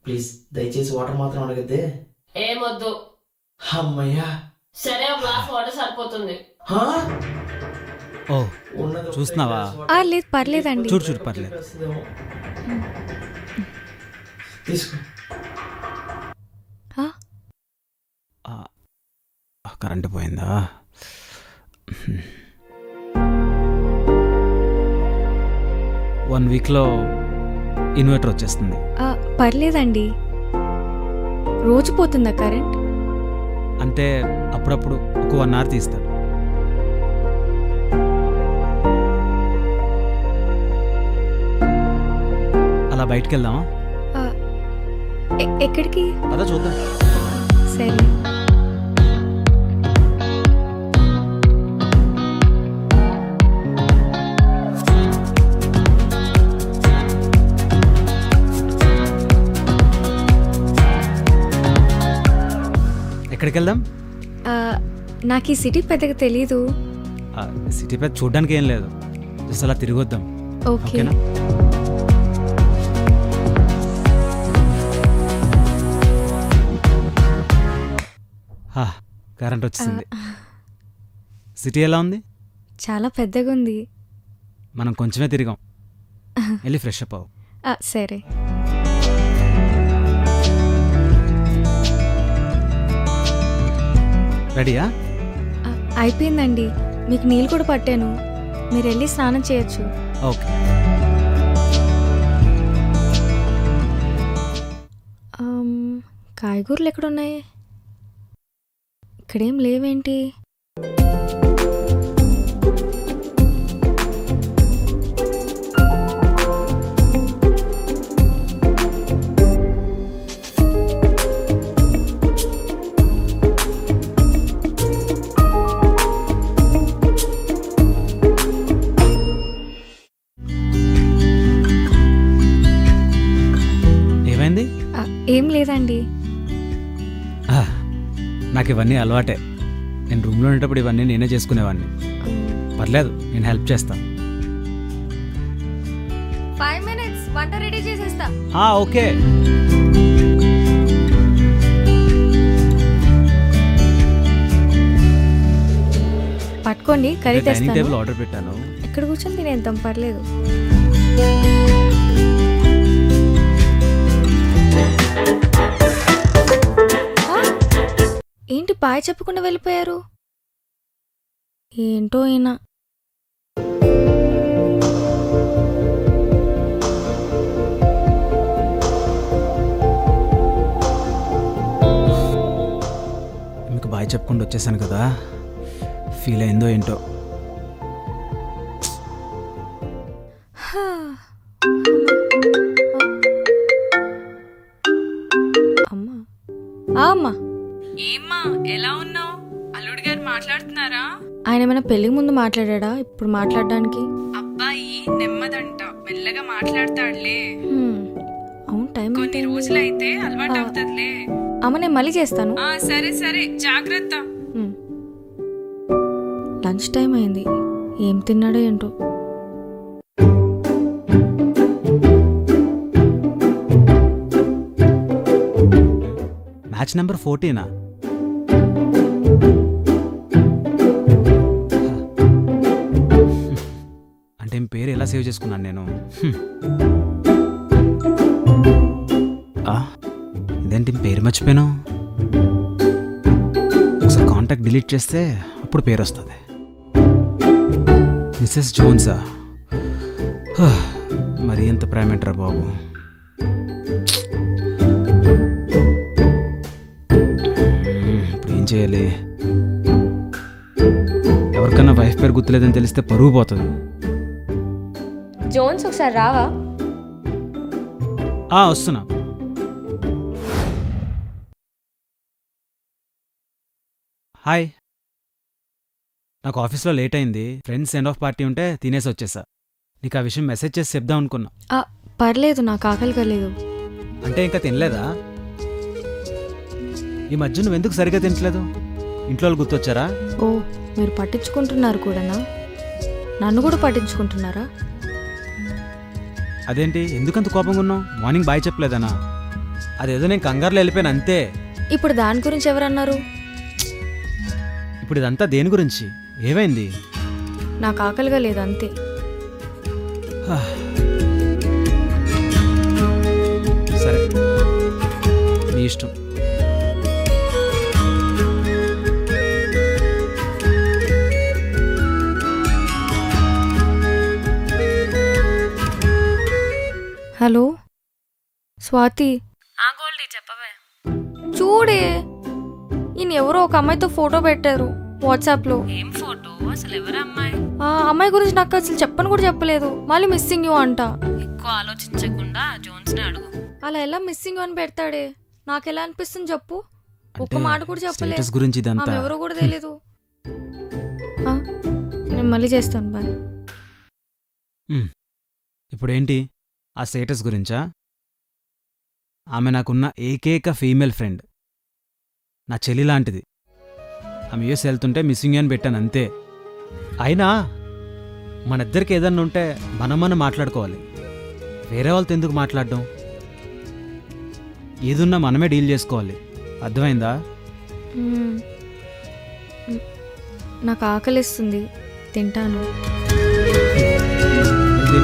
Please దయచేసి water మాత్రం అడగద్దే. ఏమొద్దు. అమ్మయ్యా. సరే ఒక గ్లాస్ వాటర్ సరిపోతుంది. హా? ఓ ఉన్నది ఒకటే చూస్తున్నావా? Glass water. లేదు పర్లేదండి. చూడు పర్లేదు. తీసుకో. కరెంటు పోయిందా? వన్ వీక్లో ఇన్వర్టర్ వచ్చేస్తుంది. పర్లేదండి. రోజు పోతుందా కరెంట్? అంటే అప్పుడప్పుడు ఒక 1 hour తీస్తాడు. అలా బయటికి వెళ్దామా? ఎక్కడికి? అదా చూద్దాం. సరే. ఎక్కడికి వెళ్దాం? నాకు ఈ సిటీ పెద్దగా తెలీదు. సిటీ పెద్ద చూడ్డానికి ఏం లేదు, జస్ట్ అలా తిరిగి వద్దాం. ఓకే. ఓకేనా? కరెంట్ వచ్చింది. సిటీ ఎలా ఉంది? చాలా పెద్దగా ఉంది. మనం కొంచెమే తిరిగాం. వెళ్ళి ఫ్రెష్ అప్ అవ్వు. సరే. రెడీయా? అయిపోయిందండి. మీకు నీళ్ళు కూడా పట్టాను, మీరు వెళ్ళి స్నానం చేయొచ్చు. ఓకే. కాయగూరలు ఎక్కడున్నాయి? ఇక్కడేం లేవేంటి? ఏమైంది? ఏం లేదండి. నాకు ఇవన్నీ అలవాటే. నేను రూమ్లో ఉండేటప్పుడు ఇవన్నీ నేనే చేసుకునేవాడిని. పర్లేదు, నేను హెల్ప్ చేస్తా. 5 minutes వంట రెడీ చేసేస్తా. ఓకే. పట్టుకోండి, కర్రీ డైనింగ్ టేబుల్ తెస్తాను. ఆర్డర్ పెట్టాను. ఇక్కడ కూర్చొని తినేద్దాం, పర్లేదు. ఏంటి బాయ్ చెప్పకుండా వెళ్ళిపోయారు? ఏంటో ఈయన. మీకు బాయ్ చెప్పకుండా వచ్చేసాను కదా, ఫీల్ అయిందో ఏంటో. అమ్మా. అమ్మా, ఏమ్మా ఎలా ఉన్నావు? అల్లుడు గారు మాట్లాడుతున్నారా? ఆయన ఏమైనా పెళ్లికి ముందు మాట్లాడా ఇప్పుడు మాట్లాడడానికి? అబ్బాయి నెమ్మదంట, మెల్లగా మాట్లాడతాడులే. అవును, టైం కొన్ని రోజులైతే అలవాటు అవుతుందిలే. అమ్మ, నేను మళ్ళీ చేస్తాను. సరే సరే, జాగ్రత్త. లంచ్ టైం అయింది, ఏం తిన్నాడో ఏంటో. Match number 14. అంటే మీ పేరు ఎలా సేవ్ చేసుకున్నాను నేను? ఇదేంటి పేరు మర్చిపోయాను. ఒకసారి కాంటాక్ట్ డిలీట్ చేస్తే అప్పుడు పేరు వస్తుంది. మిస్సెస్ జోన్సా? మరి ఎంత ప్రేమేంట్రా బాబు. ఇప్పుడు ఏం చేయాలి? ఎవరికన్నా వైఫ్ పేరు గుర్తులేదని తెలిస్తే పరువు పోతుంది. జోన్స్, ఒకసారి రావా? వస్తున్నా. హాయ్. నాకు ఆఫీస్లో లేట్ అయింది. ఫ్రెండ్స్ సెండ్ ఆఫ్ పార్టీ ఉంటే తినేసి వచ్చేసా. నీకు ఆ విషయం మెసేజ్ చేసి చెప్దాం అనుకున్నా. పర్లేదు, నాకు ఆకలిగా లేదు. అంటే ఇంకా తినలేదా? ఈ మధ్య నువ్వెందుకు సరిగ్గా తినట్లేదు? ఇంట్లో వాళ్ళు గుర్తొచ్చారా? ఓ, మీరు పట్టించుకుంటున్నారు కూడానా? నన్ను కూడా పట్టించుకుంటున్నారా? అదేంటి, ఎందుకంత కోపంగా ఉన్నావు? మార్నింగ్ బాయ్ చెప్పలేదనా? అదేదో నేను కంగారులో వెళ్ళిపోయాను అంతే. ఇప్పుడు దాని గురించి ఎవరన్నారు? ఇప్పుడు ఇదంతా దేని గురించి? ఏమైంది? నాకు ఆకలిగా లేదు అంతే. సరే, నీ ఇష్టం. హలో స్వాతి, ఆ గోల్డీ చెప్పవే. చూడే ఈయన ఎవరో ఒక అమ్మాయితో ఫోటో పెట్టారు వాట్సాప్లో. ఏం ఫోటో? అసలు ఎవరు అమ్మాయి? ఆ అమ్మాయి గురించి నాకు అసలు చెప్పని కూడా చెప్పలేదు. మళ్ళీ మిస్సింగ్ యూ అంట. ఎక్కువ ఆలోచించకుండా జోన్స్ ని అడుగు. అలా ఎలా మిస్సింగ్ యూ అని పెడతాడే? నాకు ఎలా అనిపిస్తుంది చెప్పు. ఒక్క అంటే మాట కూడా చెప్పలేదు. స్టేటస్ గురించి ఇదంతా. ఆమె ఎవరో కూడా తెలియదు. నేను మళ్ళీ చేస్తాను, బాయ్. ఇప్పుడేంటి? ఆ స్టేటస్ గురించా? ఆమె నాకున్న ఏకైక ఫీమేల్ ఫ్రెండ్, నా చెల్లి లాంటిది. ఆమె యూఎస్ వెళ్తుంటే మిస్సింగ్ అని పెట్టాను అంతే. అయినా మన ఇద్దరికి ఏదన్నా ఉంటే మనం మాట్లాడుకోవాలి. వేరే వాళ్ళతో ఎందుకు మాట్లాడడం? ఏదున్నా మనమే డీల్ చేసుకోవాలి. అర్థమైందా? మ్మ్. నాకు ఆకలిస్తుంది, తింటాను.